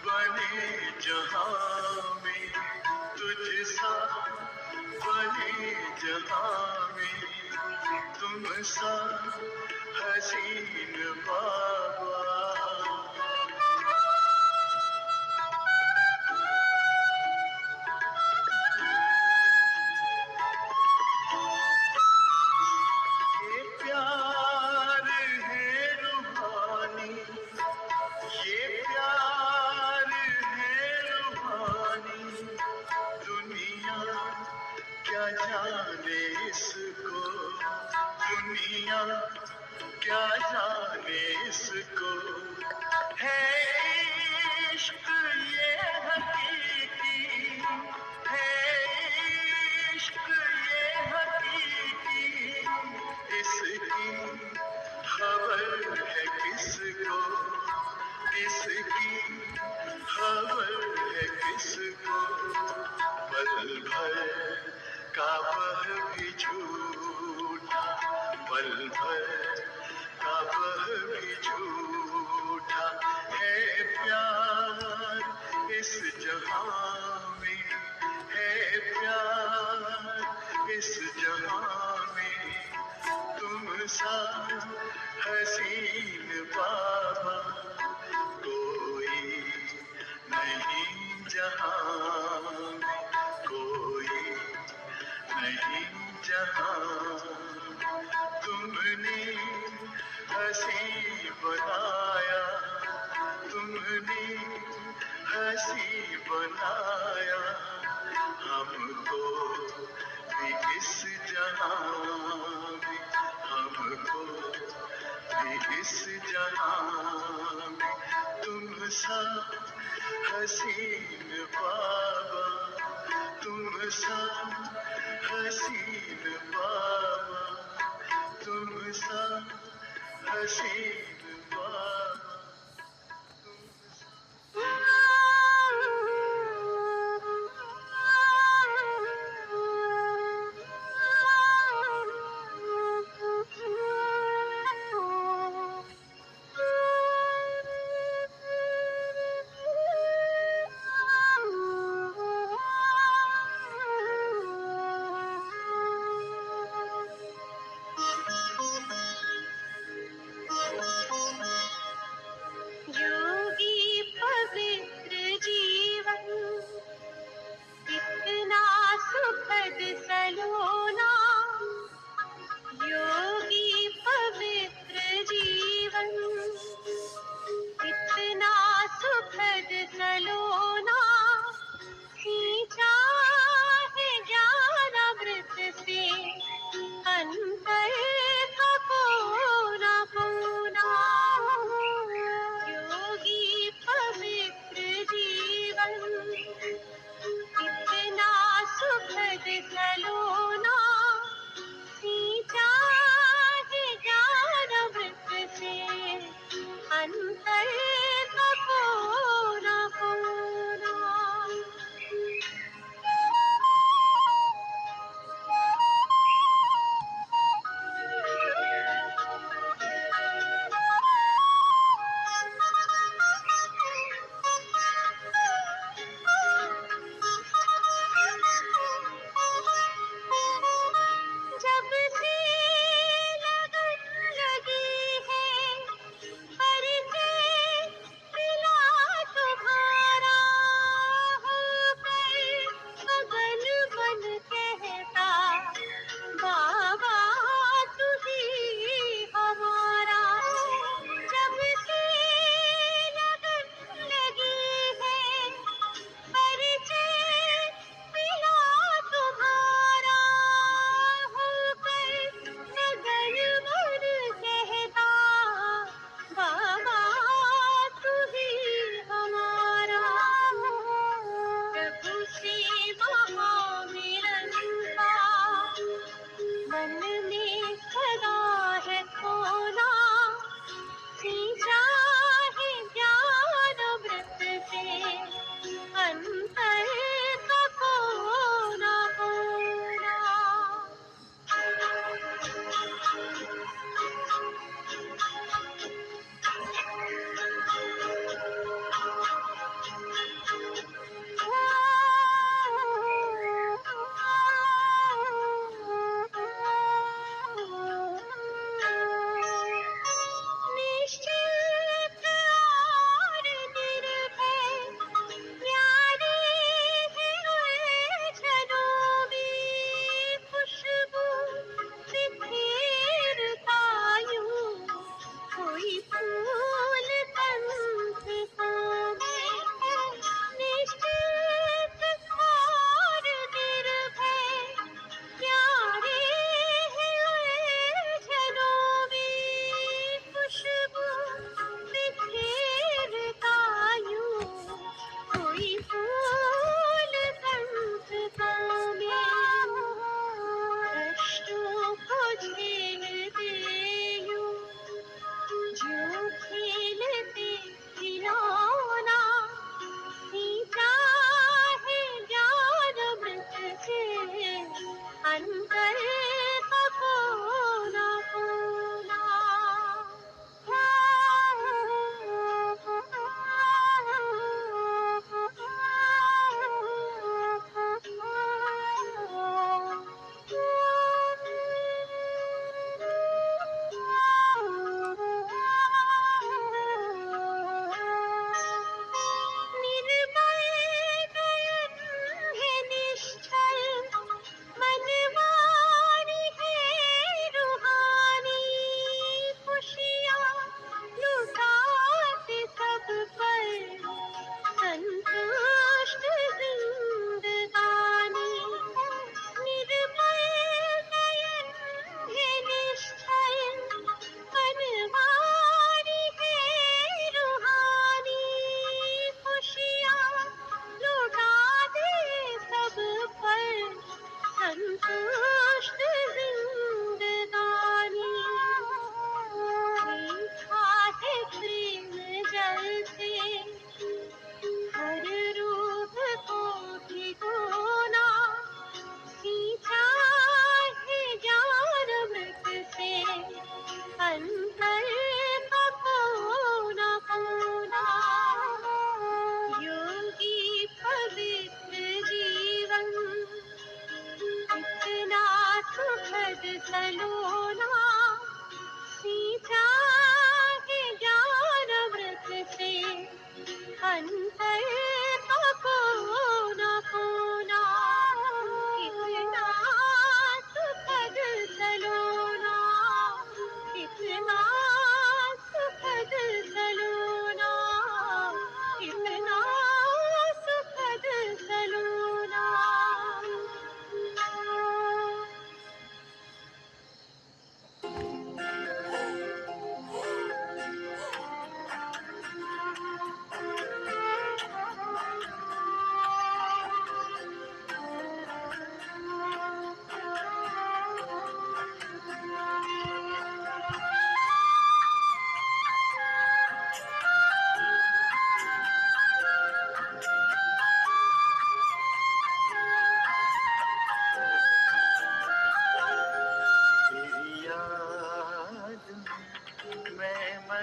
बने जहां में तुझ सा, बने जहां में तुम सा हसीन बाबा। ये प्यार है रूहानी, ये प्यार है रूहानी, दुनिया क्या जाने इसको, दुनिया क्या जाने इसको। है इश्क ये हकीकी, है इश्क ये हकीकी, इसकी खबर है किसको, इसकी खबर है किसको। पल भर का वह भी झूठा, पल भर का वह भी झूठा है प्यार इस जहां में, है प्यार इस जहां में तुम सा हसीन बाबा कोई नहीं जहां में, कोई नहीं जहां। तुमने हंसी बनाया, तुमने हंसी बनाया हमको भी इस जहां में, हमको भी इस जहां में तुम सा हसीन बाबा, तुम सा हसीन बाबा, तुम सा हसीन बाबा, तुम सा।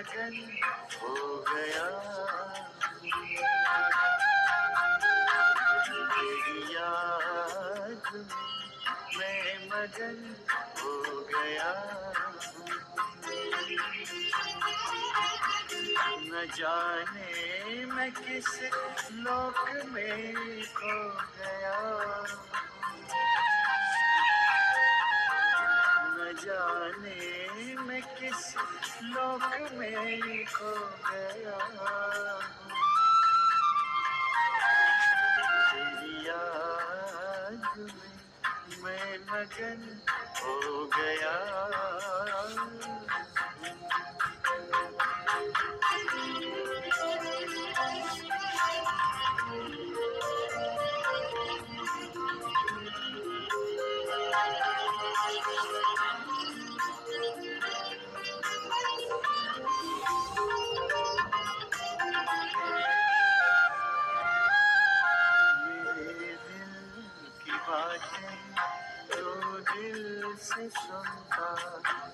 मगन हो गया तेरी याद में मैं मगन हो गया न जाने मैं किस लोक में खो गया न जाने मैं किस लोक में खो गया तेरी याद में मैं मगन हो गया से सुनता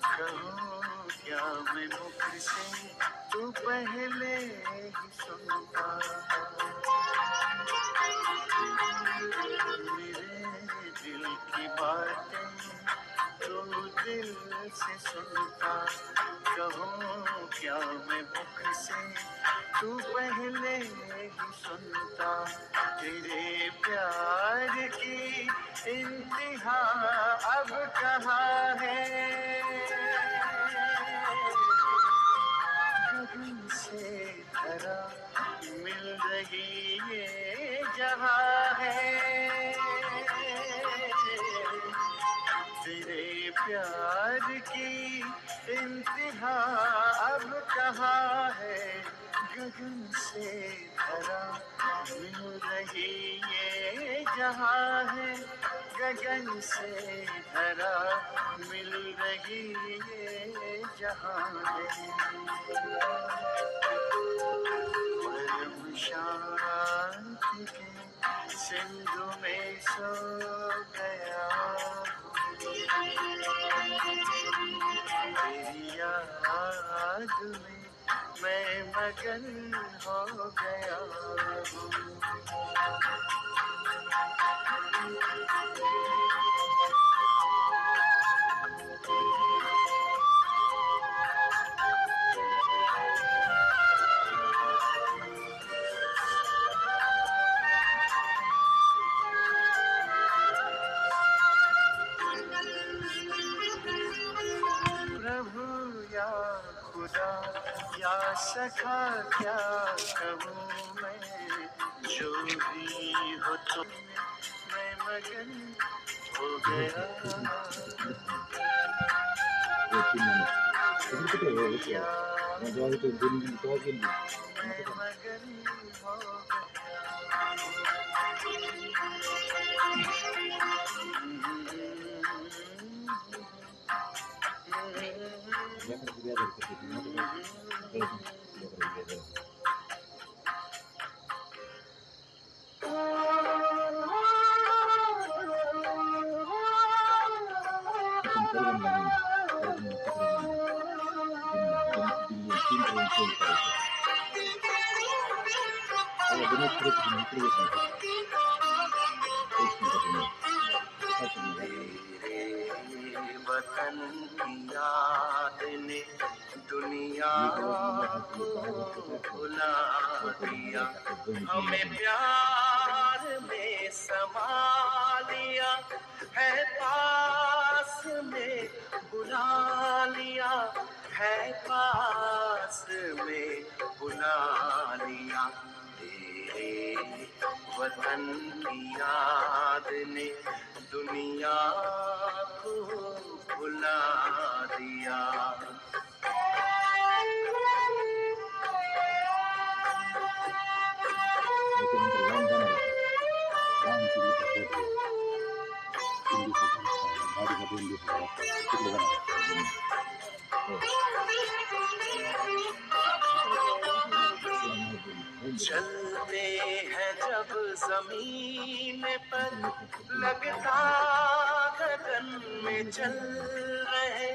कहूँ क्या मैं मुख से तू पहले ही सुनता मेरे दिल की बातें तू दिल से सुनता कहूँ क्या मैं मुख से तू पहले ही सुनता तेरे प्यार की इंतहा अब कहाँ है गगन से धरा मिल रही ये जहाँ है तेरे प्यार की इंतहा अब कहाँ है गगन से धरा मिल रही ये जहाँ है गगन से धरा मिल रही ये जहाँ है परम शांति के सिंधु में सो गया तेरी याद में मैं मगन हो गया प्रभु या खुदा या सखा क्या कहूँ मैं जो भी हो तुम मैं मगन हो गया मैं मगन हो वतन की याद ने दुनिया को भुला दिया हमें प्यार में समा लिया है पास में बुला लिया है पास में बुला लिया तेरे वतन की याद ने दुनिया को भुला दिया चलते हैं जब जमीन पर लगता गगन में चल रहे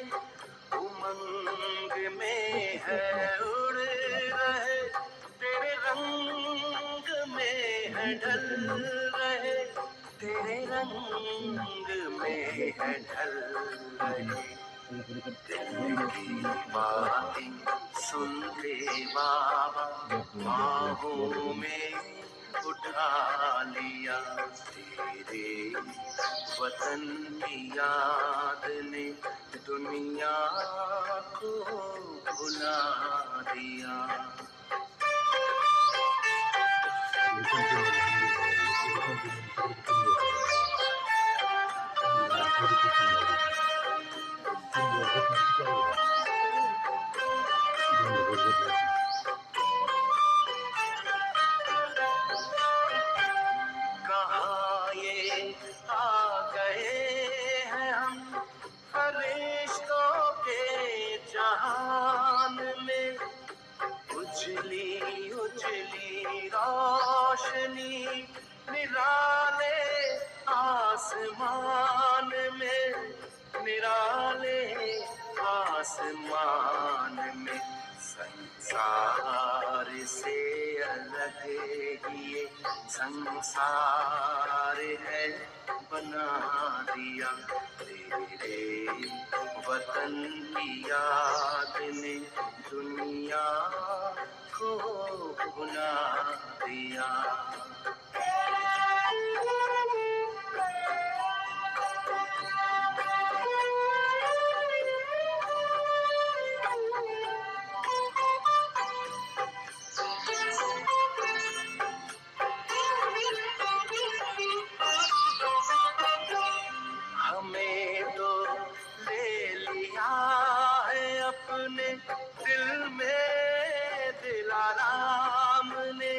उमंग में है उड़ रहे, तेरे रंग में है ढल रहे, तेरे रंग में है ढल रहे। दिल की बातें सुनते बाबा बाहों में उठा लिया। तेरे वतन की याद ने दुनिया को भुला दिया। कहाँ ये आ गए हैं हम फरिश्तों के जहान में। उजली उजली रोशनी निराले आसमान में, निराले आसमान में। संसार से अलग ये संसार है बना दिया। तेरे वतन की याद ने दुनिया को भुला दिया। हमें तो ले लिया है अपने दिल में दिलाराम ने।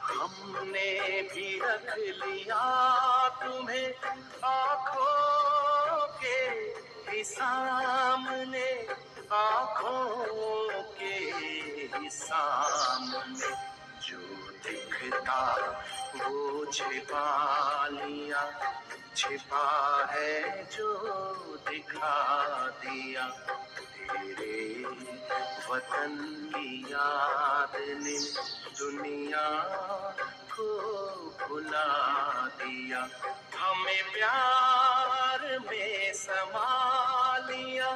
हमने भी रख लिया तुम्हें आँखों के ही सामने, आँखों के ही सामने। जो दिखता वो छिपा लिया, छिपा है जो दिखा दिया। तेरे वतन की याद ने दुनिया को भुला दिया। हमें प्यार में समा लिया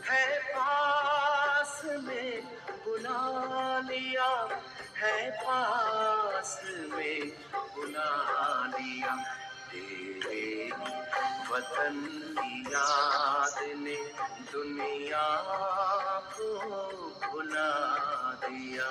है, पास में बुला लिया है, पास में बुला लिया। तेरे वतन की याद ने दुनिया को भुला दिया।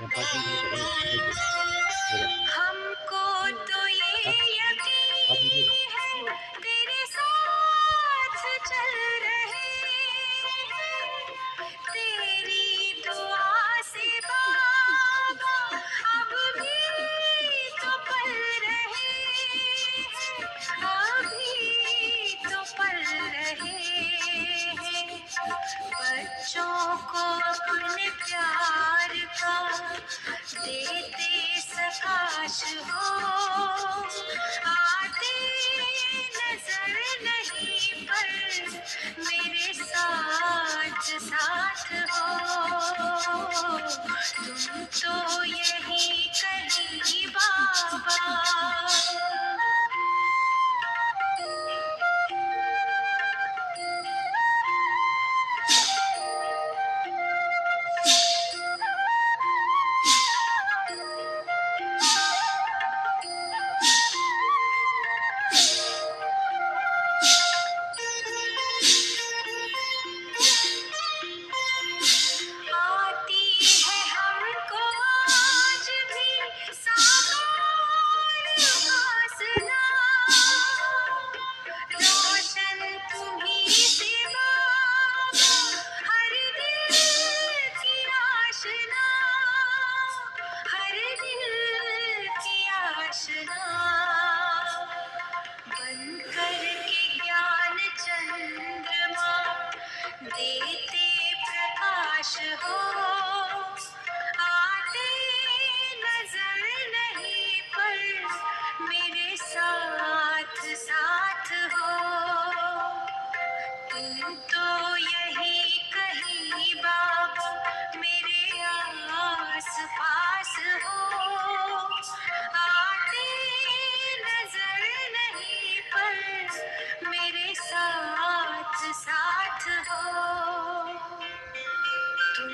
हमको तो ये यकीन है तेरे साथ चल रहे हैं, तेरी दुआ से बाबा अब भी तो पल रहे हैं, अभी तो पल रहे हैं। बच्चों को अपने प्यार का देते सकाश हो, आते नजर नहीं पर मेरे साथ साथ हो, तुम तो यही कहीं बाबा। आती है हमको आज भी साकार वासना, रोशन तुम्हीं से बाबा हर दिल की आशना, हर दिल की आशना। बनकर के ज्ञान चंद्रमा देते प्रकाश हो, आते नजर नहीं पर मेरे साथ साथ हो, तुम तो यही कहीं बाबा मेरे आस पास हो, आते नजर नहीं पर मेरे साथ साथ हो, तुम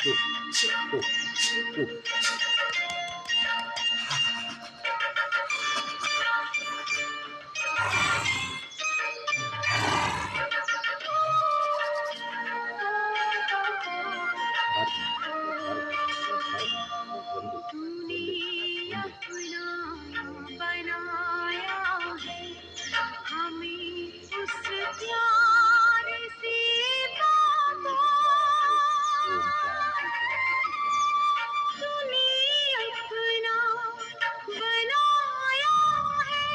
तूने अपना बनाया है हमें उस प्यार से बाबा तूने अपना बनाया है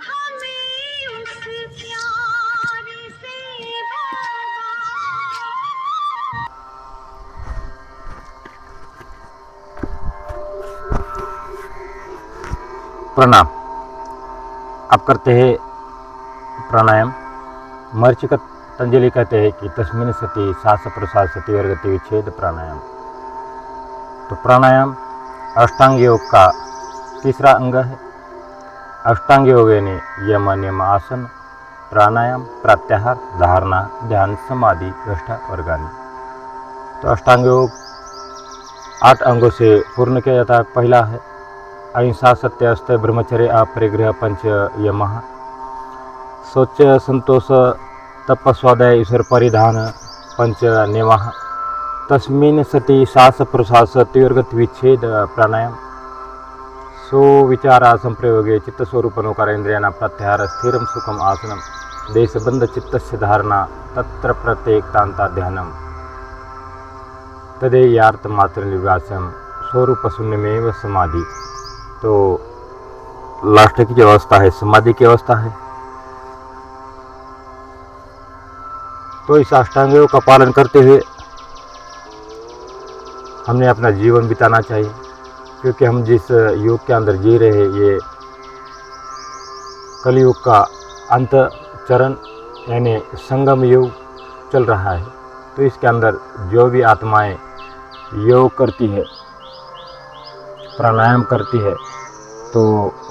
हमें उस प्यार से बाबा प्रणाम। अब करते हैं प्राणायाम। महर्षि पतंजलि कहते हैं कि तस्मिन् सति श्वास प्रश्वास सति और गति विच्छेद प्राणायाम। तो प्राणायाम अष्टांग योग का तीसरा अंग है। अष्टांग योग यानी यम नियम आसन प्राणायाम प्रत्याहार धारणा ध्यान समाधि निष्ठा और गानी। तो अष्टांग योग 8 अंगों से पूर्ण किया जाता है। पहला है अहिंसा सत्य अस्त्य ब्रह्मचर्य अपरिग्रह पंच यमः शौच संतोष तप स्वाध्याय ईश्वर परिधान पंच नियमः तस्मिन् सति श्वास प्रश्वास तीव्रगति विच्छेद प्राणायाम सो विचारा संप्रयोगे चित्तस्वरूपनोकारेन्द्रियाणां प्रत्याहार स्थिरं सुखम आसनम देशबंध चित्तस्य धारणा तत्र प्रत्येकांता ध्यानम तदेयार्थ मात्र निर्वास्यम स्वरूप शून्यमेव समाधि। तो लास्ट की जो अवस्था है समाधि की अवस्था है। तो इस अष्टांग योग का पालन करते हुए हमने अपना जीवन बिताना चाहिए, क्योंकि हम जिस युग के अंदर जी रहे हैं ये कलयुग का अंत चरण यानी संगम युग चल रहा है। तो इसके अंदर जो भी आत्माएं योग करती है प्राणायाम करती है तो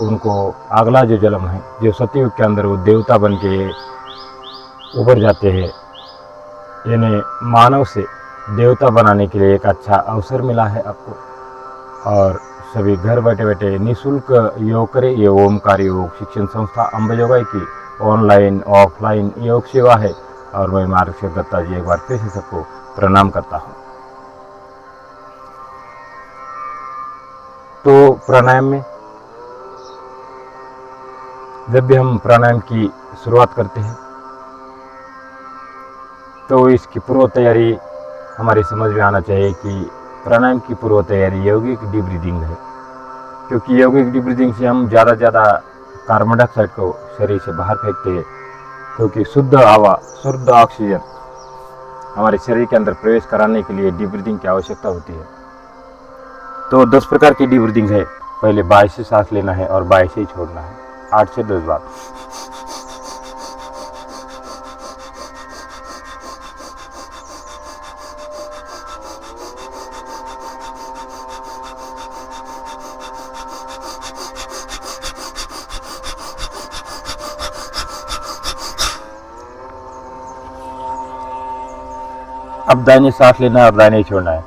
उनको अगला जो जन्म है जो सतयुग के अंदर वो देवता बन के उभर जाते हैं। यानी मानव से देवता बनाने के लिए एक अच्छा अवसर मिला है आपको। और सभी घर बैठे बैठे निःशुल्क योग करें। ये ओमकार योग शिक्षण संस्था अंबेजोगाई की ऑनलाइन ऑफलाइन योग सेवा है। और मैं मार्गदर्शक दत्ता जी एक बार फिर से सबको प्रणाम करता हूँ। तो प्राणायाम में जब भी हम प्राणायाम की शुरुआत करते हैं तो इसकी पूर्व तैयारी हमारी समझ में आना चाहिए कि प्राणायाम की पूर्व तैयारी यौगिक डीप ब्रीदिंग है। क्योंकि यौगिक डीप ब्रीदिंग से हम ज़्यादा कार्बन डाइऑक्साइड को शरीर से बाहर फेंकते हैं, क्योंकि शुद्ध हवा शुद्ध ऑक्सीजन हमारे शरीर के अंदर प्रवेश कराने के लिए डीप ब्रीदिंग की आवश्यकता होती है। तो 10 प्रकार की डीप ब्रीदिंग है। पहले बाएं से सांस लेना है और बाएं से ही छोड़ना है 8 से 10 बार। अब दाहिने सांस लेना है और दाहिने ही छोड़ना है।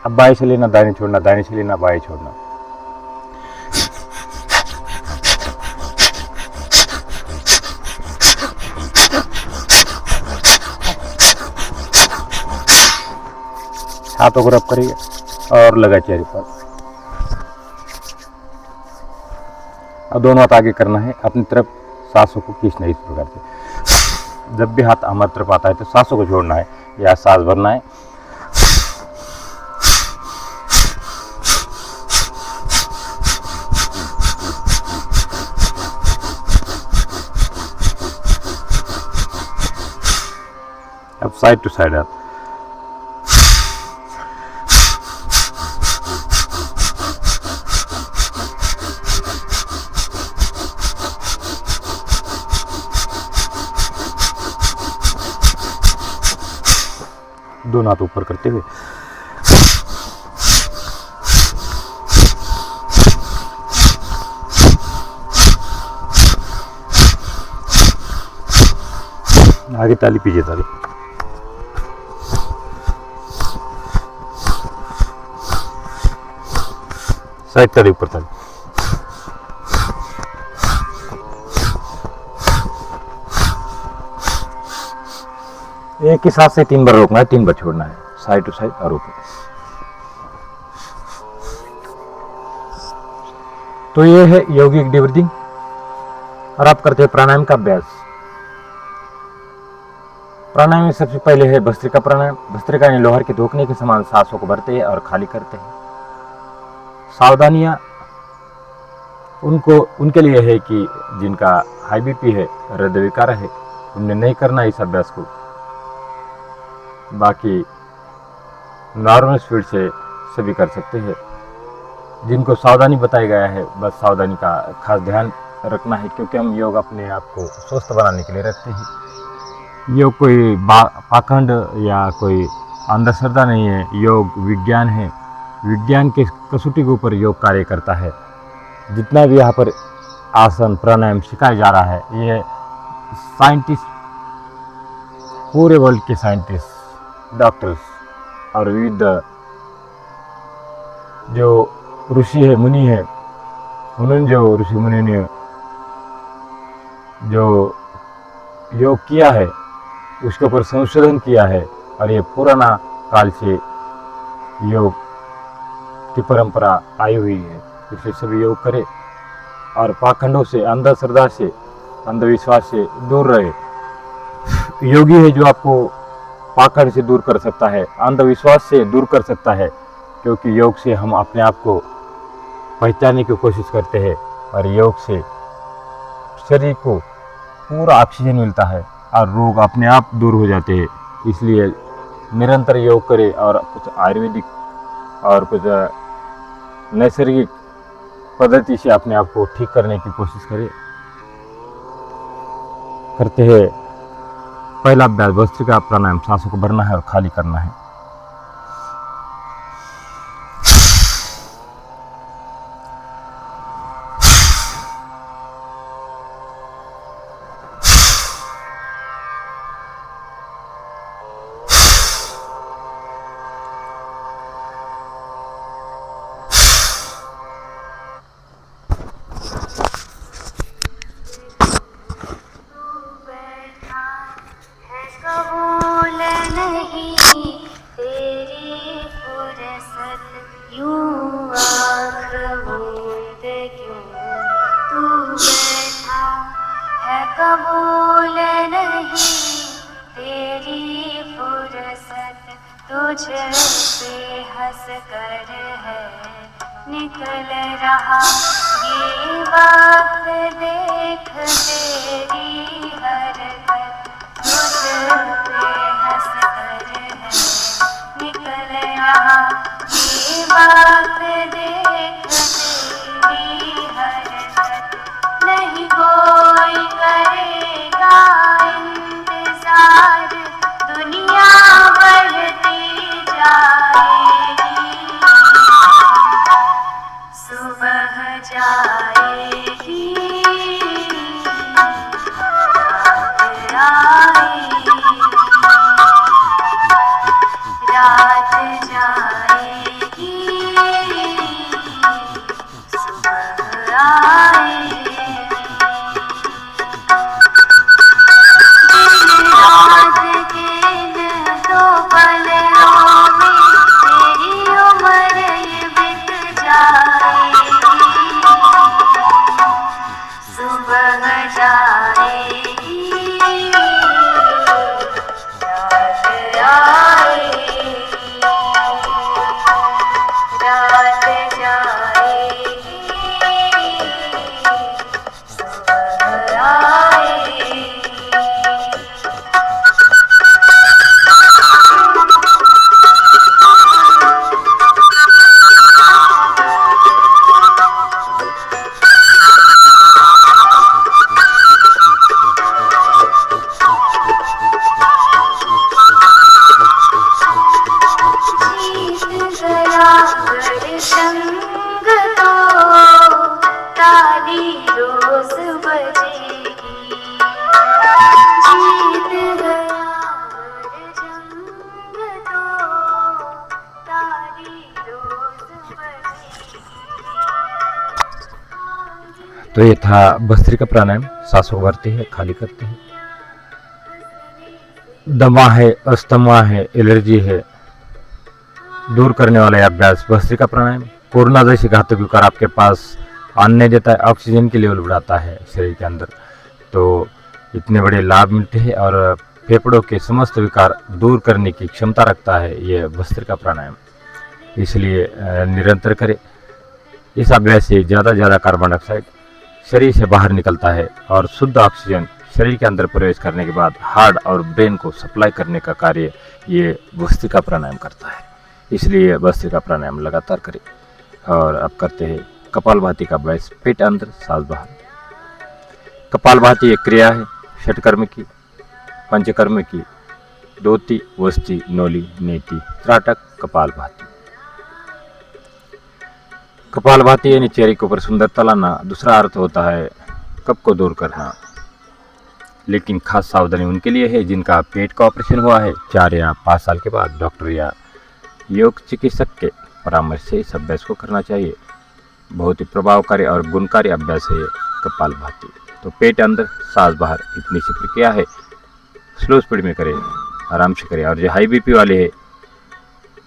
अब बाएं से लेना दाहिने छोड़ना, दाहिने से लेना बाएं छोड़ना। हाथों को रब करिए और लगा चेहरे पर। अब दोनों हाथ आगे करना है, अपनी तरफ सांसों को खींचना है इस प्रकार से। जब भी हाथ हमारी तरफ आता है तो सांसों को छोड़ना है या सांस भरना है। अब साइड टू साइड हाथ। दोनों हाथ ऊपर करते हुए आगे ताली, पीछे ताली। साइड ताली, ऊपर ताली। एक ही साथ से 3 बार रोकना है, 3 बार छोड़ना है, साइड टू साइड और ऊपर। तो ये है यौगिक डीप ब्रीथिंग। और आप करते हैं प्राणायाम का अभ्यास। प्राणायाम में सबसे पहले है भस्त्रिका प्राणायाम। भस्त्रिका यानी लोहार के धोखने के समान सांसों को भरते हैं और खाली करते हैं। सावधानियां उनके लिए है कि जिनका हाई बीपी है, हृदय विकार है, उन्हें नहीं करना इस अभ्यास को। बाकी नॉर्मल स्पीड से सभी कर सकते हैं। जिनको सावधानी बताया गया है, बस सावधानी का खास ध्यान रखना है, क्योंकि हम योग अपने आप को स्वस्थ बनाने के लिए रखते हैं। योग कोई पाखंड या कोई अंधश्रद्धा नहीं है, योग विज्ञान है। विज्ञान के कसौटी के ऊपर योग कार्य करता है। जितना भी यहाँ पर आसन प्राणायाम सिखाया जा रहा है, ये साइंटिस्ट, पूरे वर्ल्ड के साइंटिस्ट, डॉक्टर्स और विविध जो ऋषि है, मुनि है, उन्होंने जो ऋषि मुनि ने जो योग किया है उसके ऊपर संशोधन किया है। और ये पुराना काल से योग की परंपरा आई हुई है। इसलिए सभी योग करें और पाखंडों से, अंधश्रद्धा से, अंधविश्वास से दूर रहे। योगी है जो आपको पाखंड से दूर कर सकता है, अंधविश्वास से दूर कर सकता है, क्योंकि योग से हम अपने आप को पहचानने की कोशिश करते हैं और योग से शरीर को पूरा ऑक्सीजन मिलता है और रोग अपने आप दूर हो जाते हैं। इसलिए निरंतर योग करें और कुछ आयुर्वेदिक और कुछ नैसर्गिक पद्धति से अपने आप को ठीक करने की कोशिश करें। करते हैं पहला अभ्यास भस्त्रिका प्राणायाम। सांसों को भरना है और खाली करना है। कबूल नहीं तेरी फुर्सत, यूं आँख मूंद क्यों तू बैठा है। कबूल नहीं तेरी फुर्सत, तुझ पे हंस कर है निकल रहा ये वक्त। देख तेरी हरकत, तुझ पे हंस कर है निकल रहा ये वक्त। देख तेरी हरकत, नहीं कोई करेगा इंतजार, दुनिया बढ़ती जाएगी, सुबह जाएगी, रात जाएगी, सुबह आएगी। दिन रात के इन दो पलों में तेरी उम्र ये बीत जाएगी, सुबह जाएगी, रात आएगी, रात जाएगी, सुबह आएगी। तो ये था भस्त्रिका प्राणायाम। सांसों को भरते हैं, खाली करते हैं। दमा है, अस्थमा है, एलर्जी है, दूर करने वाला यह अभ्यास भस्त्रिका प्राणायाम। कोरोना जैसे घातक विकार आपके पास आने देता है, ऑक्सीजन की लेवल बढ़ाता है शरीर के अंदर, तो इतने बड़े लाभ मिलते हैं और फेफड़ों के समस्त विकार दूर करने की क्षमता रखता है ये भस्त्रिका प्राणायाम। इसलिए निरंतर करें। इस अभ्यास से ज़्यादा कार्बन डाइऑक्साइड शरीर से बाहर निकलता है और शुद्ध ऑक्सीजन शरीर के अंदर प्रवेश करने के बाद हार्ट और ब्रेन को सप्लाई करने का कार्य ये भस्त्रिका प्राणायाम करता है। इसलिए भस्त्रिका प्राणायाम लगातार करें। और अब करते हैं कपालभाति का अभ्यास। पेट अंदर, सांस बाहर। कपालभाति एक क्रिया है षटकर्म की, पंचकर्म की। दोती, वस्ती, नौली, नेति, त्राटक, कपालभाति। कपालभाति यानी चेहरे के ऊपर सुंदरता लाना। दूसरा अर्थ होता है कफ को दूर करना। लेकिन खास सावधानी उनके लिए है जिनका पेट का ऑपरेशन हुआ है 4 या 5 साल के बाद डॉक्टर या योग चिकित्सक के परामर्श से इस अभ्यास को करना चाहिए। बहुत ही प्रभावकारी और गुणकारी अभ्यास है ये कपालभाति। तो पेट अंदर, सांस बाहर, इतनी सी प्रक्रिया है। स्लो स्पीड में करें, आराम से करें। और जो हाई बीपी वाले हैं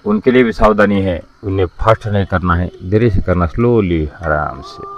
उनके लिए भी सावधानी है, उन्हें फास्ट नहीं करना है, धीरे से करना, स्लोली, आराम से।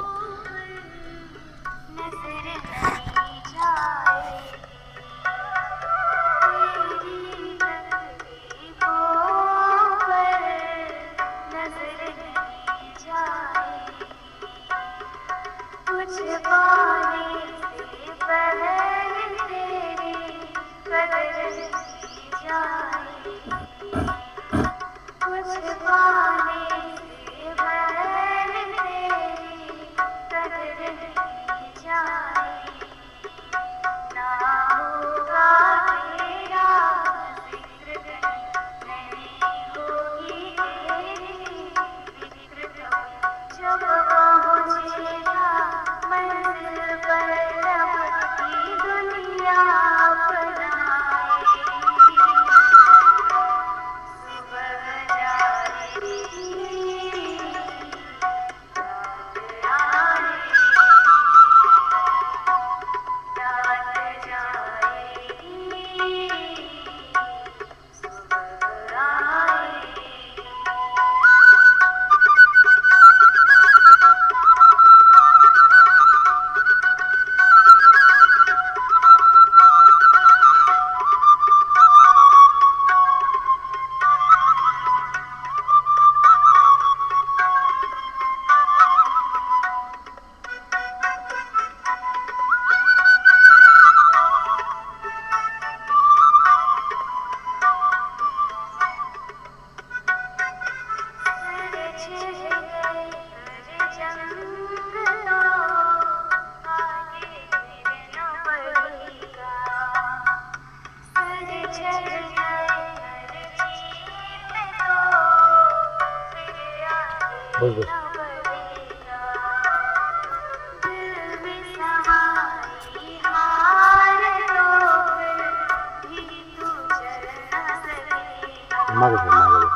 बस मागे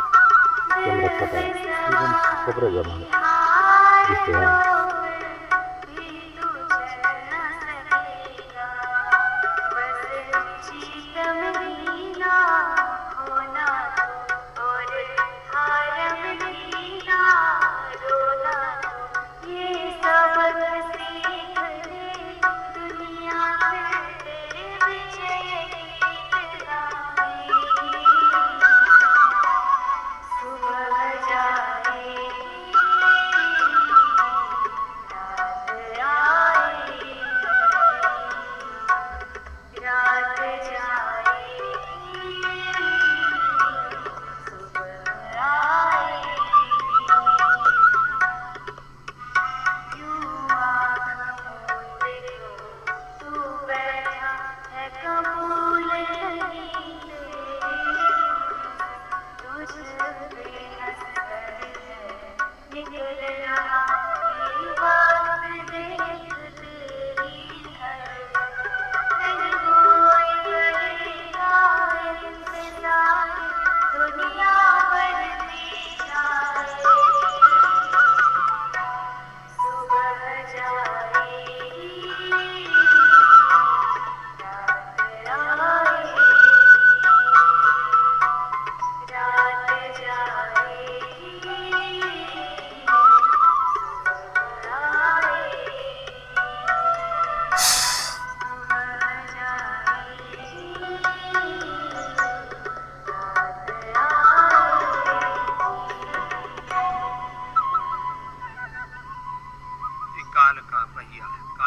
कैमरा छोटा है, एकदम कोपरे जा मागे दिसते हैं।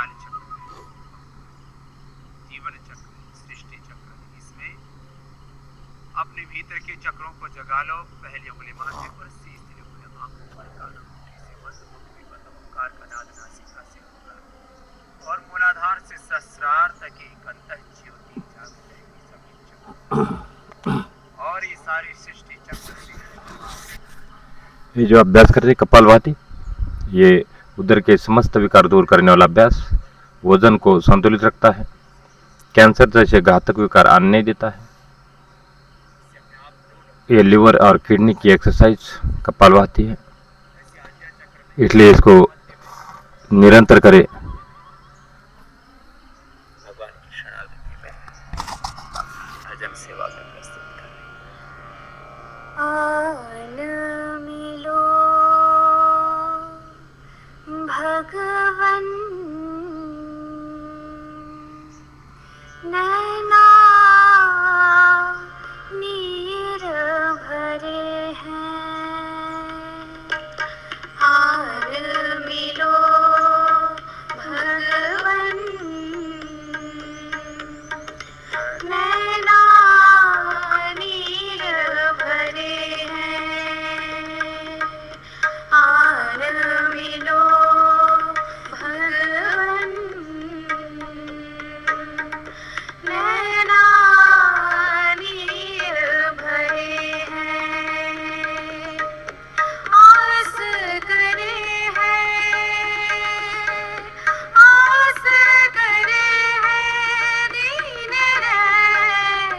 काल चक्र है, जीवन चक्र, सृष्टि चक्र। इसमें अपने भीतर के चक्रों को जगा लो। पहली उंगली माथे पर, तीसरी उंगली आंखों पर, कानों मुट्ठी से बंद, मुट्ठी बंद, ओंकार का नाद नासिका से होगा और मूलाधार से सहस्रार तक एक अंतः ज्योति जाग जाएगी सभी चक्र। और ये सारी सृष्टि चक्र से ये जो अभ्यास कर रहे हैं कपालभाति, ये उदर के समस्त विकार दूर करने वाला अभ्यास, वजन को संतुलित रखता है, कैंसर जैसे घातक विकार आने नहीं देता है। ये लिवर और किडनी की एक्सरसाइज कपालभाति है, इसलिए इसको निरंतर करें। भगवान की शरणागति में भजन सेवा में प्रस्तुत करें। आन मिलो भगवन, नैना नीर भरे हैं। आन मिलो भगवन, नैना नीर भरे हैं। आन मिलो भगवन, नैना नीर भरे हैं। आस करे हैं, आस करे हैं दीन रैन,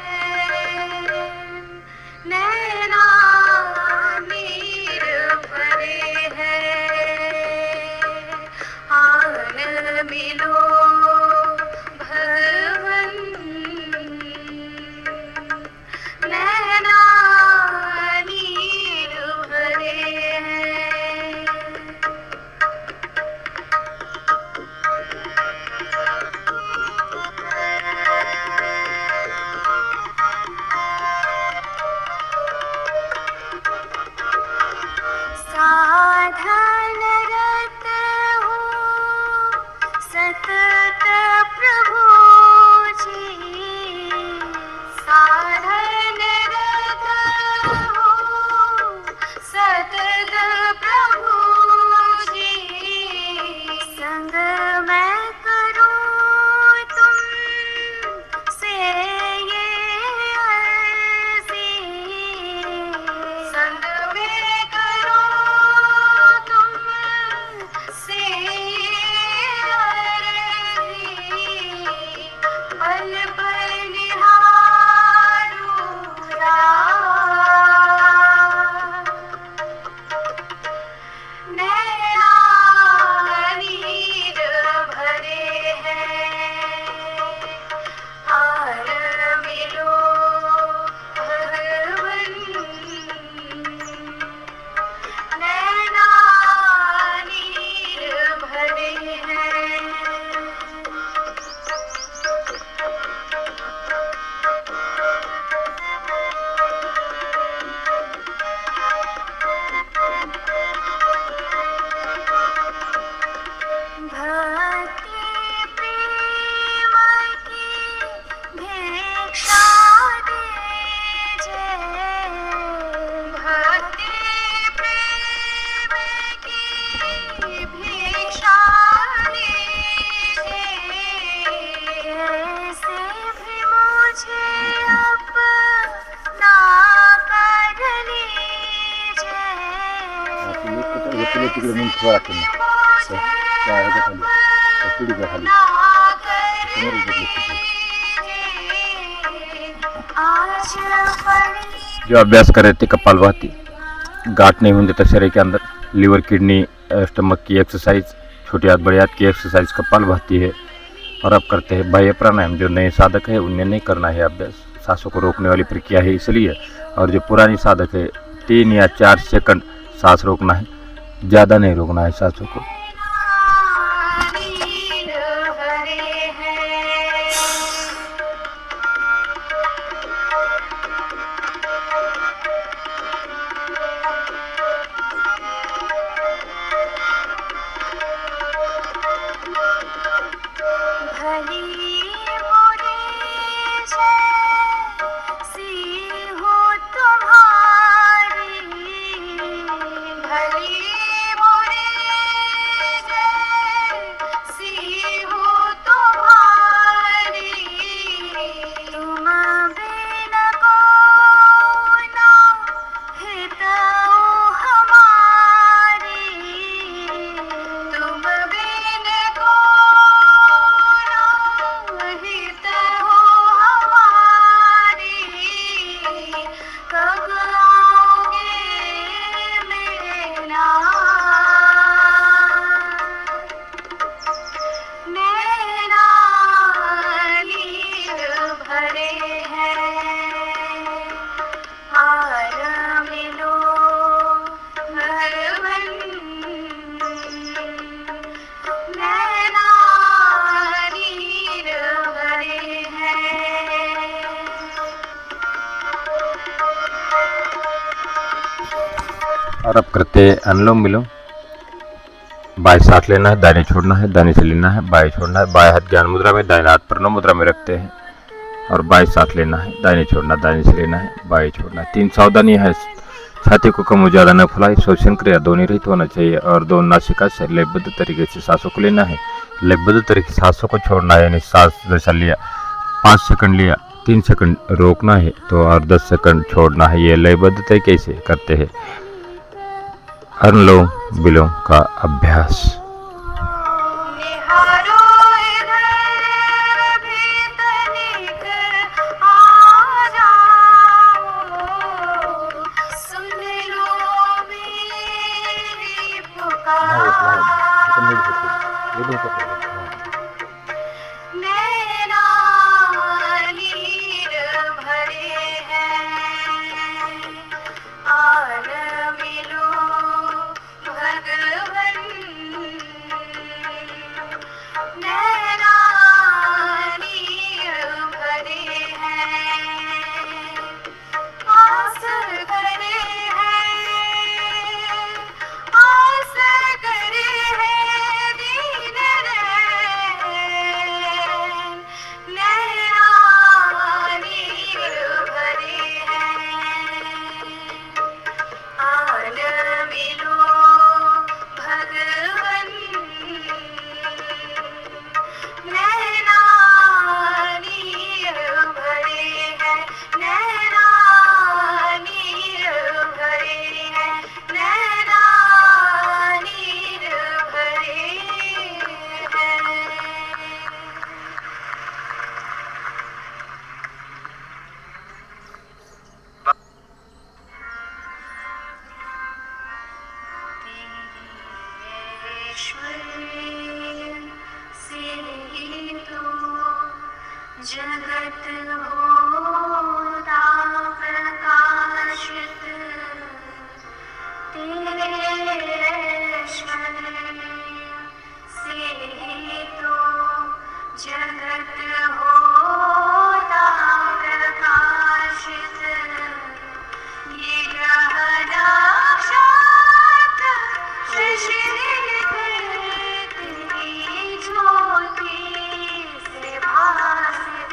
नैना नीर भरे हैं। आन मिलो भगवन, नैना नीर भरे हैं। साधन रत हूँ सतत प्रभु जी, साधन रत हूँ सतत प्रभु जी। संग मैं करूँ तुम से ये अर्जी, संग में करूँ तुम से अर्जी। पल पल निहारूं राह, नैना नीर भरे हैं। आन मिलो भगवन, नैना नीर भरे हैं। भक्ति प्रेम की भिक्षा दीजिए, भक्ति प्रेम की भिक्षा दीजिए। ऐसे भी मुझे अपना कर जो अभ्यास कर रहे थे कपालभाति, गांठ नहीं होने देता शरीर के अंदर, लिवर किडनी स्टमक की एक्सरसाइज, छोटी हाथ बड़ी हाथ की एक्सरसाइज कपालभाति है। और अब करते हैं बाह्य प्राणायाम। जो नए साधक है उन्हें नहीं करना है अभ्यास, सांसों को रोकने वाली प्रक्रिया है इसलिए। और जो पुरानी साधक है 3 या 4 सेकंड सांस रोकना है, ज़्यादा नहीं रोकना है सांसों को। भली बुरी जैसी हो तुम्हारी, भली बुरी जैसी हो तुम्हारी, तुम बिन को ना हित हमारी, तुम बिन को ना हित हो हमारी, कब आओगे मिलना, नैना नीर भरे हैं, हार मिलो भरवन, नैना नीर भरे हैं। और अब करते हैं अनुलोम विलोम। बाएं सांस लेना है, दाहिने छोड़ना है, दाहिने से लेना है, बाएं छोड़ना है। बाएं हाथ ज्ञान मुद्रा में, दाहिने हाथ प्रणव मुद्रा में रखते हैं और बाएं सांस लेना है, दाहिने छोड़ना, दाहिने से लेना है, बाएं छोड़ना है। 3 सावधानी है, छाती को कम ज़्यादा न फुलाए, श्वसन क्रिया ध्वनि रहित होना चाहिए और दोनों नासिका से लयबद्ध तरीके से सांसों को लेना है। लयबद्ध तरीके से सांसों को छोड़ना है, यानी सांस जैसा लिया 5 सेकंड लिया, 3 सेकंड रोकना है तो और 10 सेकंड छोड़ना है। ये लयबद्ध तरीके से करते हैं अनुलोम विलोम का अभ्यास। निहारो इधर भी तनिक आ जाओ, सुन लो मेरी पुकार, नैना नीर भरे हैं, आन मिलो भगवन, नैना नीर भरे हैं, आस करे हैं, आस करे हैं दीन नैन, नैना नीर भरे हैं, आन मिलो भगवन, नैना नीर भरे हैं, नैना नीर भरे हैं, नैना नीर भरे हैं। ईश्वरीय से ही तो जगत होता प्रकाशित, तेरे ऐश्वर्य से ही तो जगत होता प्रकाशित, ये ग्रह नक्षत्र शशि तेरी ज्योति से भासित,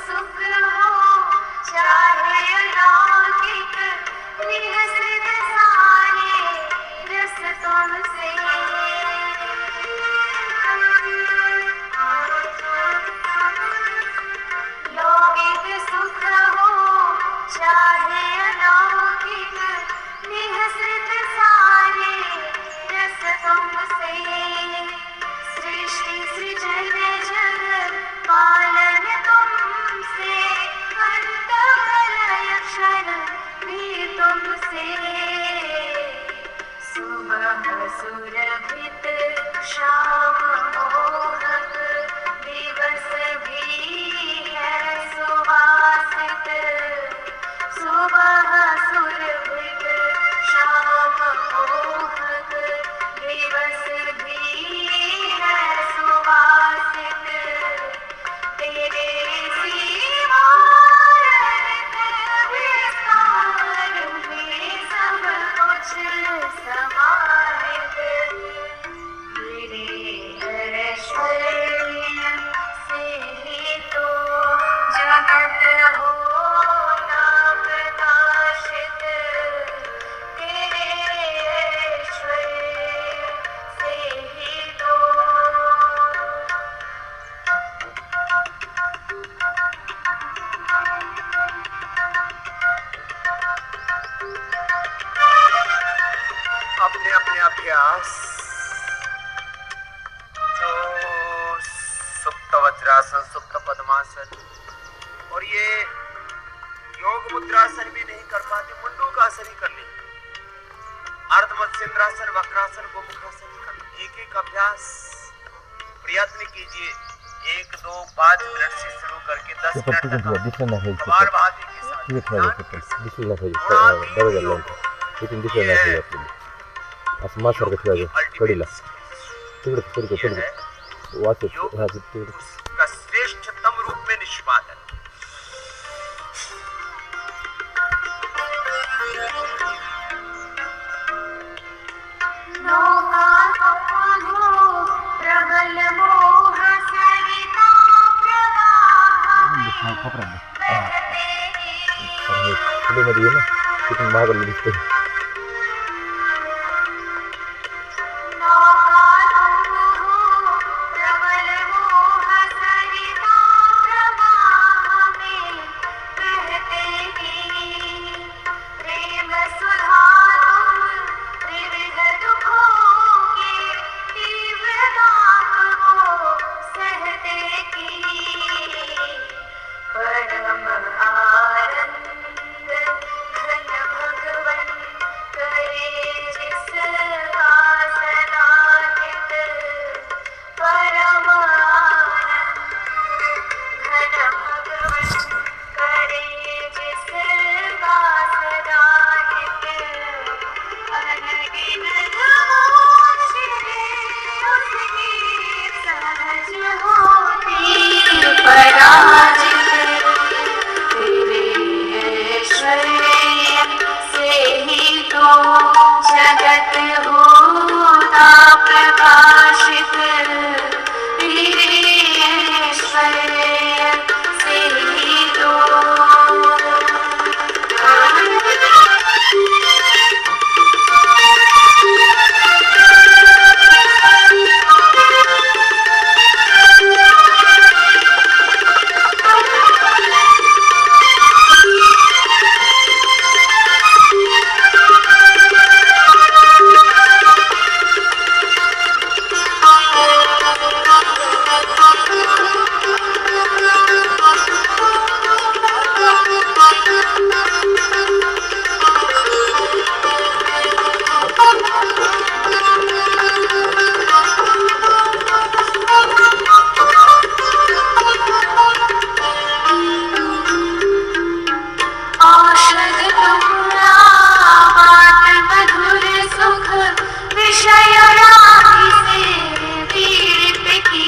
सुख हो चाहे अलौकिक निहसृत सारे रस तुमसे लौकिक सुख हो चाहे अलौकिक निहसृत सारे रस तुमसे सृष्टि सृजन जगत पालन तुमसे अंत प्रलय क्षण भी तुमसे सुबह सुरभित शाम मोहक दिवस भी है सुवासित सुबह सुरभित शाम मोहक दिवस भी है सुवासित तेरे सिवा विस्तार में सब कुछ समाहित तेरे ऐश्वर्य से ही तो जगत होता प्रकाशित तेरे ऐश्वर्य से ही तो अपने अपने अभ्यास जो सुप्त वज्रासन, सुप्त पद्मासन और ये योग मुद्रासन भी नहीं कर पाते, मुंडूकासन ही कर ले, अर्धमत्स्येंद्रासन, वक्रासन, गोमुखासन ही कर ले। एक एक अभ्यास प्रयत्न कीजिए, 1, 2, 5 मिनट से शुरू करके 10 मिनट तक कपाल भाती के साथ असमासारखं ठेवायचं कडीला तिकडे तिकडे वाचत का श्रेष्ठतम रूप में निष्पादन। नौका तुम हो प्रबल मोह सरिता प्रवाह बहते मध्ये ये ना तिथून महागला दिसते नौका तुम हो प्रबल मोह सरिता प्रवाह में बहते ही प्रेम सुधा तुम त्रिविध दुखों के तीव्र ताप को सहते की परम आनंद घन भगवन करे जिसका सदा हित परम आनंद घन भगवन करे जिसका सदा हित अनगिन नमोश्री उसकी सहज होती पराजित तेरे ऐश्वर्य से ही तो जगत होता प्रकाशित तेरे ऐश्वर्य से ही तो औषध तुमरा बात मधुर सुख विषय राही से पीड़ित की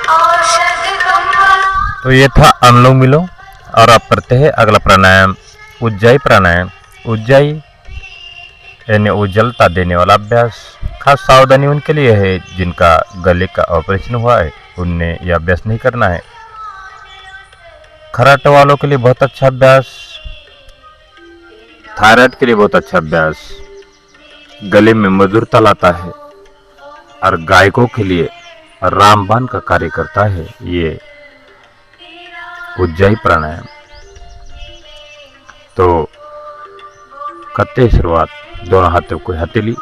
औषध तुमरा। तो ये था अनुलोम विलोम और अब करते हैं अगला प्राणायाम उज्जाई प्राणायाम। उज्जाई यानी उज्जवलता देने वाला अभ्यास। खास सावधानी उनके लिए है जिनका गले का ऑपरेशन हुआ है, उनने यह अभ्यास नहीं करना है। खराटे वालों के लिए बहुत अच्छा अभ्यास, थायराइड के लिए बहुत अच्छा अभ्यास, गले में मधुरता लाता है और गायकों के लिए रामबाण का कार्य करता है ये उज्जाई प्राणायाम। तो करते हैं शुरुआत। दोनों हाथों को हथेली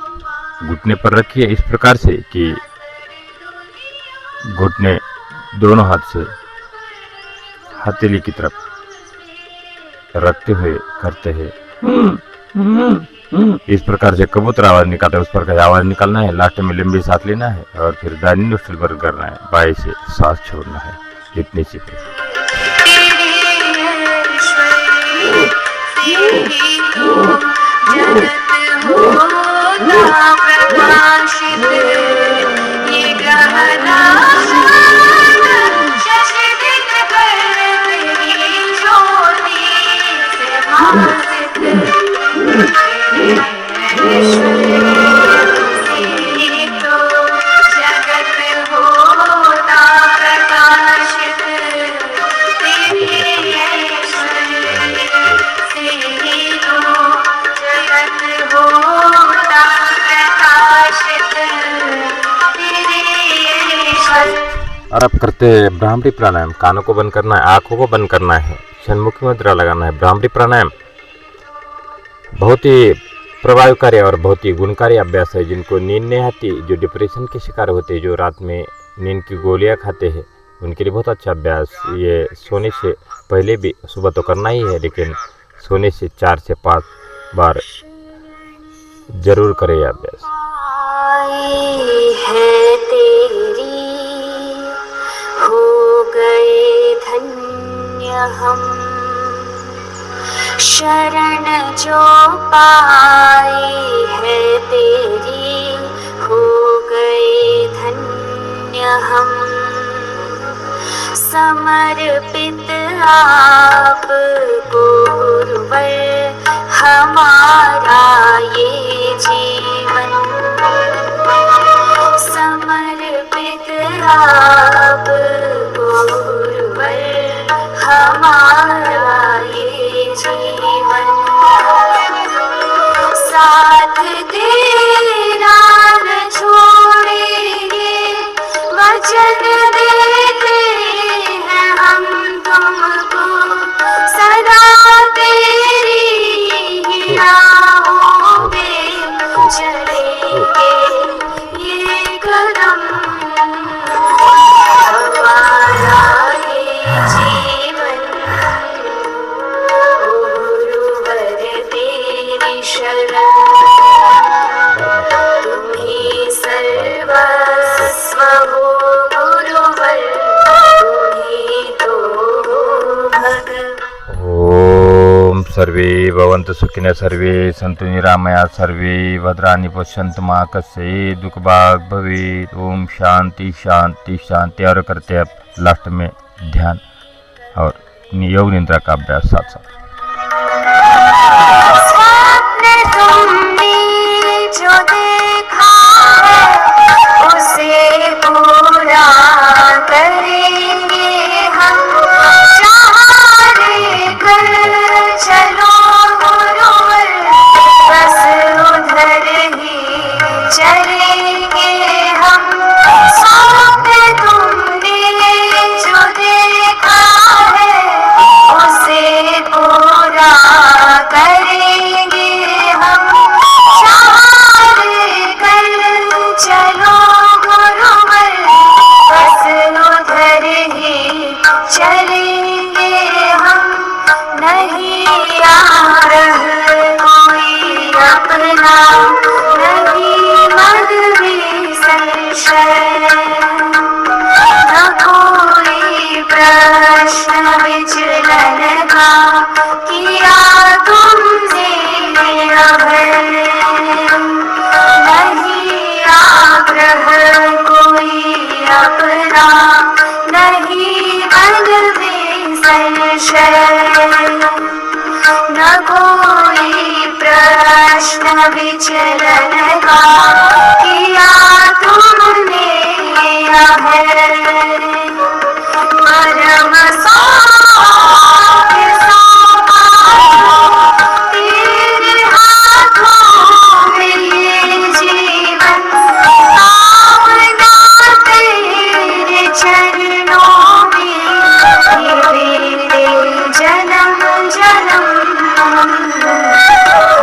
घुटने पर रखिए इस प्रकार से कि घुटने दोनों हाथ से हथेली की तरफ रखते हुए करते हैं इस प्रकार से कबूतर आवाज निकालते हैं उस प्रकार आवाज निकालना है। लास्ट में लंबी सांस लेना है और फिर दाहिनी नोस्ट्रिल बंद करना है, बाएं से सांस छोड़ना है। इतनी सी और अब करते हैं भ्रामरी प्राणायाम। कानों को बंद करना है, आंखों को बंद करना है, षण्मुखी मुद्रा लगाना है। भ्रामरी प्राणायाम बहुत ही प्रभावकारी और बहुत ही गुणकारी अभ्यास है। जिनको नींद नहीं आती, जो डिप्रेशन के शिकार होते हैं, जो रात में नींद की गोलियां खाते हैं, उनके लिए बहुत अच्छा अभ्यास। ये सोने से पहले भी, सुबह तो करना ही है, लेकिन सोने से 4 से 5 बार जरूर करें यह अभ्यास। है तेरी हो गए धन्य हम, शरण जो पाए है तेरी हो गए धन्य हम। समर्पित आपको गुरुवर हमारा ये जीवन, समर्पित आपको गुरुवर हमारा ये जीवन। साथ तेरा न छोड़ेंगे, वचन देते हैं हम तुमको, सदा तेरी ही राहों में चलेंगे ये कदम। हमारा ये जीवन गुरुवर तेरी शरण, तुम्ही सर्वस्व हो गुरुवर, तुम्ही तो हो भगवान। ओम सर्वे भवन्तु सुखिनः, सर्वे सन्तु निरामया, सर्वे भद्राणि पश्यन्तु मा कस्यचित् दुःखभाग् भवेत्। ओम शांति शांति शांति। और करते हैं अब लास्ट में ध्यान और योग निद्रा का अभ्यास साथ साथ। स्वप्न तुमने जो देखा है उसे पूरा करेंगे हम, सहारे कर चलो गुरुवर, बस उधर ही चलेंगे हम। स्वप्न तुमने जो देखा है उसे पूरा करेंगे हम, सहारे कर चलो गुरुवर, बस उधर ही चलेंगे हम। नहीं आग्रह कोई अपना, नहीं मन में संशय, न कोई प्रश्न विचलन का किया तुमने अभय। नहीं आग्रह कोई अपना, नहीं मन में संशय, न कोई कृष्ण विचरण का किया तुमने अभय परम सौभाग्य सौंपा तेरे हाथों में ये जीवन कामना तेरे चरणों में तेरे जन्म जन्म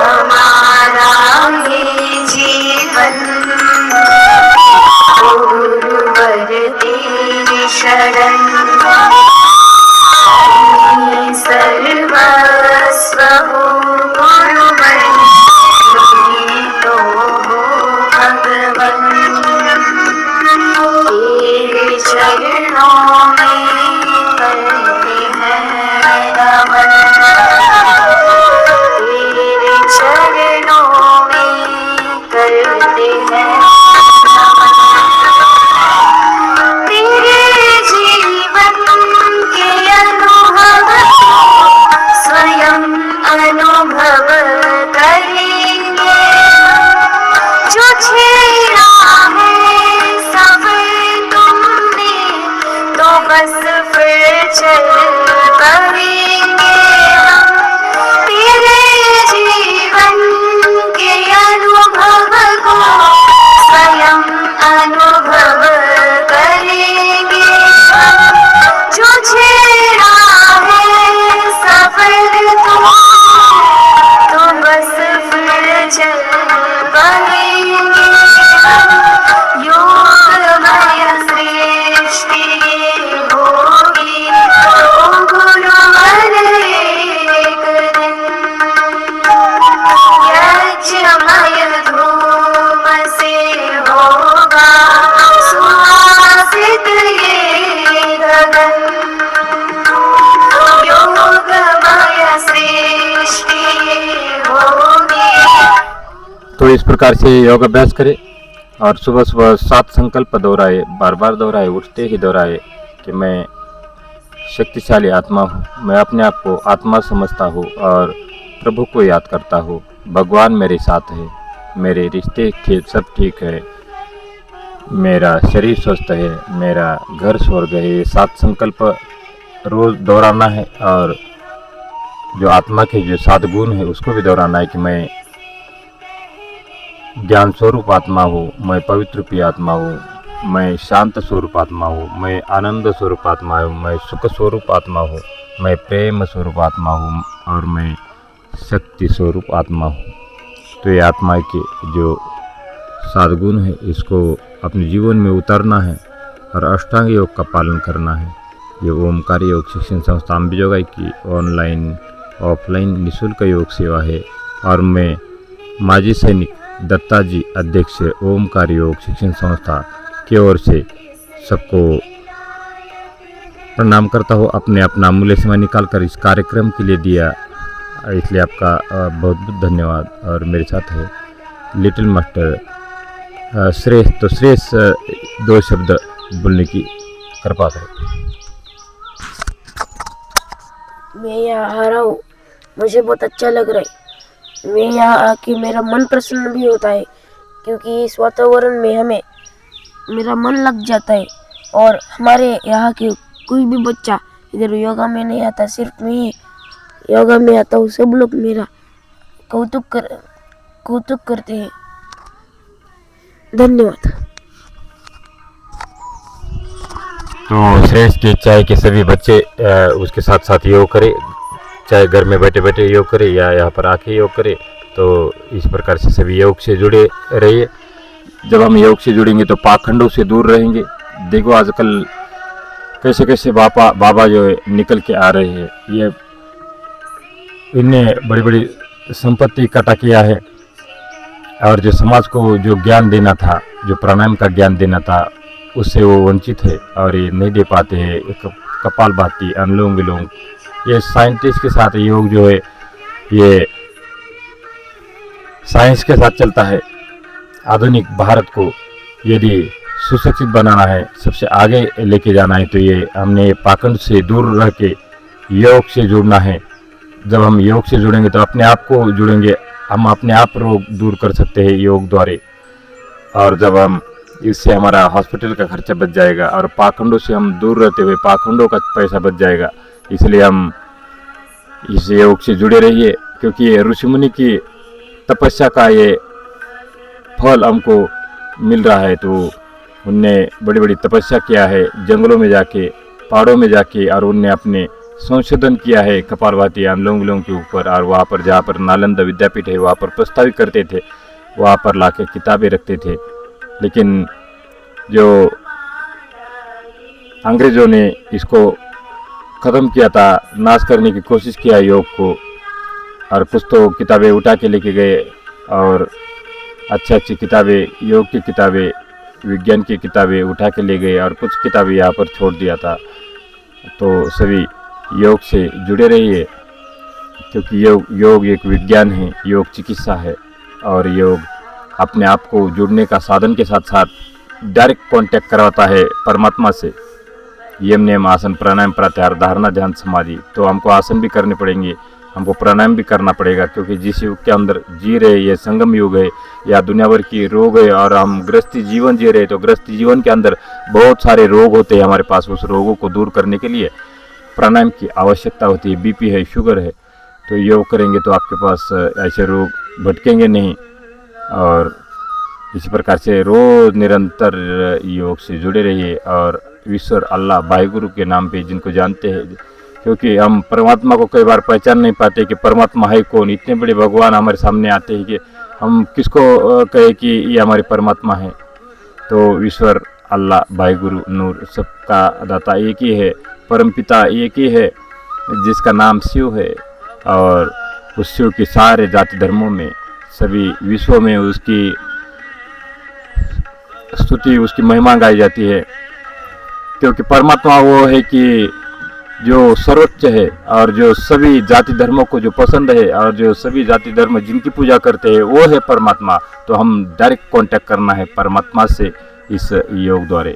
हमारा ये जीवन गुरुवर तेरी शरण सर्वस्व हो गुरुवर तो हो भगवन तेरे चरणों में करते हैं नमन तेरे चरणों में करते हैं तेरे जीवन के अनुभव स्वयं अनुभव करेंगे जो छेड़ा है सब तुमने तो बस फिर चल पड़ेंगे तेरे जीवन के अनुभव को स्वयं अनुभव करेंगे जो छेड़ा है सफर तो बस फिर चल पड़ेंगे योगमय सृष्टि होगी ओ गुरुवर एक दिन यज्ञमय धूम से होगा सुहासित ये गगन योगमय सृष्टि होगी। तो इस प्रकार से योग अभ्यास करें और सुबह सुबह 7 संकल्प दोहराए, बार बार दोहराए, उठते ही दोहराए कि मैं शक्तिशाली आत्मा हूँ, मैं अपने आप को आत्मा समझता हूँ और प्रभु को याद करता हूँ, भगवान मेरे साथ है, मेरे रिश्ते ठीक सब ठीक है, मेरा शरीर स्वस्थ है, मेरा घर स्वर्ग है। ये 7 संकल्प रोज दोहराना है और जो आत्मा के जो 7 गुण है उसको भी दोहराना है कि मैं ज्ञान स्वरूप आत्मा हूँ, मैं पवित्र रूपी आत्मा हूँ, मैं शांत स्वरूप आत्मा हूँ, मैं आनंद स्वरूप आत्मा हूँ, मैं सुख स्वरूप आत्मा हूँ, मैं प्रेम स्वरूप आत्मा हूँ और मैं शक्ति स्वरूप आत्मा हूँ। तो ये आत्मा के जो 7 गुण है इसको अपने जीवन में उतारना है और अष्टांग योग का पालन करना है। ये ओमकार योग शिक्षण संस्था अंबिजोगाई की ऑनलाइन ऑफलाइन निःशुल्क योग सेवा है और मैं माजी सैनिक दत्ता जी अध्यक्ष ओमकार योग शिक्षण संस्था की ओर से सबको प्रणाम करता हूँ। अपने अपना अमूल्य समय निकाल कर इस कार्यक्रम के लिए दिया, इसलिए आपका बहुत बहुत धन्यवाद। और मेरे साथ है लिटिल मास्टर श्रेष्ठ। तो श्रेष्ठ 2 शब्द बोलने की कृपा करें। मैं यहाँ आ रहा हूँ, मुझे बहुत अच्छा लग रहा है। मैं यहाँ आके मेरा मन प्रसन्न भी होता है क्योंकि इस वातावरण में हमें मेरा मन लग जाता है। और हमारे यहाँ के कोई भी बच्चा इधर योगा में नहीं आता, सिर्फ मैं ही योगा में आता हूँ। सब लोग मेरा कौतुक करते हैं। धन्यवाद। तो श्रेष्ठ की इच्छा है कि सभी बच्चे उसके साथ साथ योग करें, चाहे घर में बैठे बैठे योग करें या यहाँ पर आके योग करें। तो इस प्रकार से सभी योग से जुड़े रहिए। जब हम योग से जुड़ेंगे तो पाखंडों से दूर रहेंगे। देखो आजकल कैसे कैसे बाबा जो है निकल के आ रहे हैं, ये इनने बड़ी बड़ी संपत्ति इकट्ठा किया है और जो समाज को जो ज्ञान देना था, जो प्राणायाम का ज्ञान देना था, उससे वो वंचित है और ये नहीं दे पाते हैं। एक कपालभाति, अनुलोम विलोम, ये साइंटिस्ट के साथ योग जो है ये साइंस के साथ चलता है। आधुनिक भारत को यदि सुशिक्षित बनाना है, सबसे आगे लेके जाना है, तो ये हमने पाखंड से दूर रह के योग से जुड़ना है। जब हम योग से जुड़ेंगे तो अपने आप को जुड़ेंगे, हम अपने आप रोग दूर कर सकते हैं योग द्वारा। और जब हम इससे हमारा हॉस्पिटल का खर्चा बच जाएगा और पाखंडों से हम दूर रहते हुए पाखंडों का पैसा बच जाएगा। इसलिए हम इस योग से जुड़े रहिए, क्योंकि ये ऋषि मुनि की तपस्या का ये फल हमको मिल रहा है। तो उनने बड़ी बड़ी तपस्या किया है, जंगलों में जाके, पहाड़ों में जाके, और उनने अपने संशोधन किया है कपालभाति अनुलोम विलोम के ऊपर। और वहाँ पर जहाँ पर नालंदा विद्यापीठ है वहाँ पर प्रस्तावित करते थे, वहाँ पर लाके किताबें रखते थे। लेकिन जो अंग्रेज़ों ने इसको ख़त्म किया था, नाश करने की कोशिश किया योग को, और कुछ तो किताबें उठा के लेके गए और अच्छी किताबें, योग की किताबें, विज्ञान की किताबें उठा के ले गए और कुछ किताबें यहाँ पर छोड़ दिया था। तो सभी योग से जुड़े रहिए, क्योंकि योग एक विज्ञान है, योग चिकित्सा है, और योग अपने आप को जुड़ने का साधन के साथ साथ डायरेक्ट कांटेक्ट करवाता है परमात्मा से। यम नियम आसन प्राणायाम प्रत्याहार धारणा ध्यान समाधि। तो हमको आसन भी करने पड़ेंगे, हमको प्राणायाम भी करना पड़ेगा, क्योंकि जिस युग के अंदर जी रहे, ये संगम युग है, या दुनिया भर की रोग है, और हम गृहस्थी जीवन जी रहे। तो गृहस्थी जीवन के अंदर बहुत सारे रोग होते हैं हमारे पास। उस रोगों को दूर करने के लिए प्राणायाम की आवश्यकता होती है। बीपी है, शुगर है, तो योग करेंगे तो आपके पास ऐसे रोग भटकेंगे नहीं। और इसी प्रकार से रोज निरंतर योग से जुड़े रहिए, और ईश्वर अल्लाह वाहिगुरु के नाम पे जिनको जानते हैं, क्योंकि हम परमात्मा को कई बार पहचान नहीं पाते कि परमात्मा है कौन। इतने बड़े भगवान हमारे सामने आते हैं कि हम किसको कहे कि ये हमारे परमात्मा है। तो ईश्वर अल्लाह वाहिगुरु नूर सबका दाता एक ही है, परमपिता एक ही है, जिसका नाम शिव है। और उस शिव के सारे जाति धर्मों में, सभी विश्वों में उसकी स्तुति, उसकी महिमा गाई जाती है, क्योंकि परमात्मा वो है कि जो सर्वोच्च है, और जो सभी जाति धर्मों को जो पसंद है, और जो सभी जाति धर्म जिनकी पूजा करते हैं वो है परमात्मा। तो हम डायरेक्ट कांटेक्ट करना है परमात्मा से इस योग द्वारा।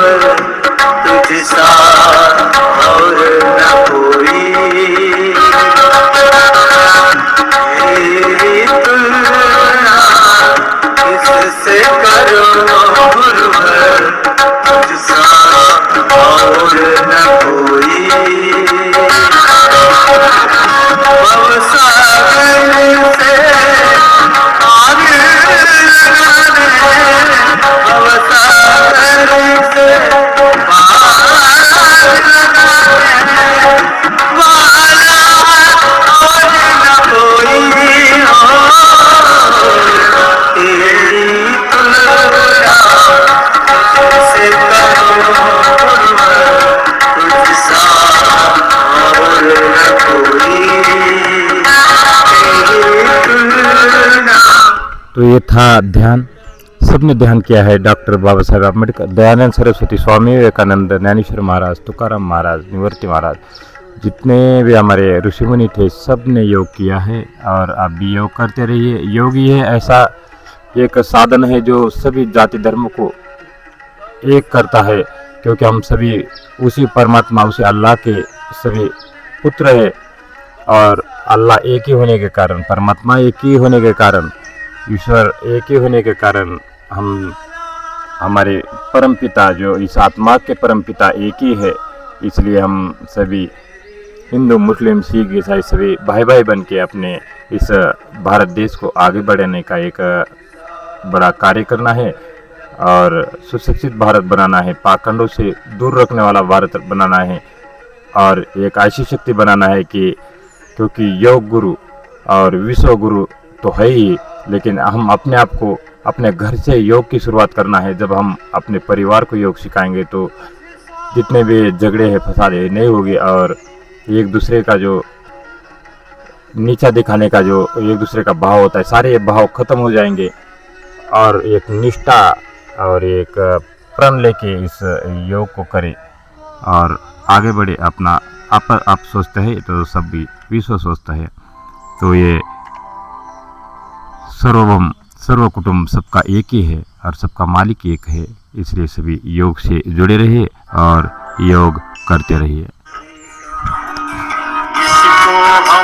गुरुवर तुझसा और न कोई, तेरी तुलना किससे करूं गुरुवर तुझसा और न कोई। भवसागर से पार लगाने, भवसागर से पार लगाने वाला और न कोई हो, तेरी तुलना से करूं गुरुवर तुझसा और न कोई, तेरी तुलना। तो ये था ध्यान। सबने ध्यान किया है। डॉक्टर बाबा साहेब अम्बेडकर, दयानंद सरस्वती, स्वामी विवेकानंद, ज्ञानेश्वर महाराज, तुकाराम महाराज, निवृत्ति महाराज, जितने भी हमारे ऋषि मुनि थे सब ने योग किया है और आप भी योग करते रहिए। योग ये ऐसा एक साधन है जो सभी जाति धर्म को एक करता है, क्योंकि हम सभी उसी परमात्मा, उसी अल्लाह के सभी पुत्र है। और अल्लाह एक ही होने के कारण, परमात्मा एक ही होने के कारण, ईश्वर एक ही होने के कारण हम हमारे परमपिता जो इस आत्मा के परमपिता एक ही है। इसलिए हम सभी हिंदू, मुस्लिम, सिख, ईसाई सभी भाई भाई बन के अपने इस भारत देश को आगे बढ़ाने का एक बड़ा कार्य करना है और सुशिक्षित भारत बनाना है, पाखंडों से दूर रखने वाला भारत बनाना है और एक ऐसी शक्ति बनाना है कि, क्योंकि योग गुरु और विश्व गुरु तो है ही, लेकिन हम अपने आप को अपने घर से योग की शुरुआत करना है। जब हम अपने परिवार को योग सिखाएंगे तो जितने भी झगड़े हैं, फसाद है नहीं होगी और एक दूसरे का जो नीचा दिखाने का जो एक दूसरे का भाव होता है, सारे भाव खत्म हो जाएंगे और एक निष्ठा और एक प्रण लेके इस योग को करें और आगे बढ़े। अपना आप सोचते हैं तो सब भी विश्व सोचता है। तो ये सर्वभौम सर्व कुटुंब सबका एक ही है और सबका मालिक एक है। इसलिए सभी योग से जुड़े रहिए और योग करते रहिए। जिसको हम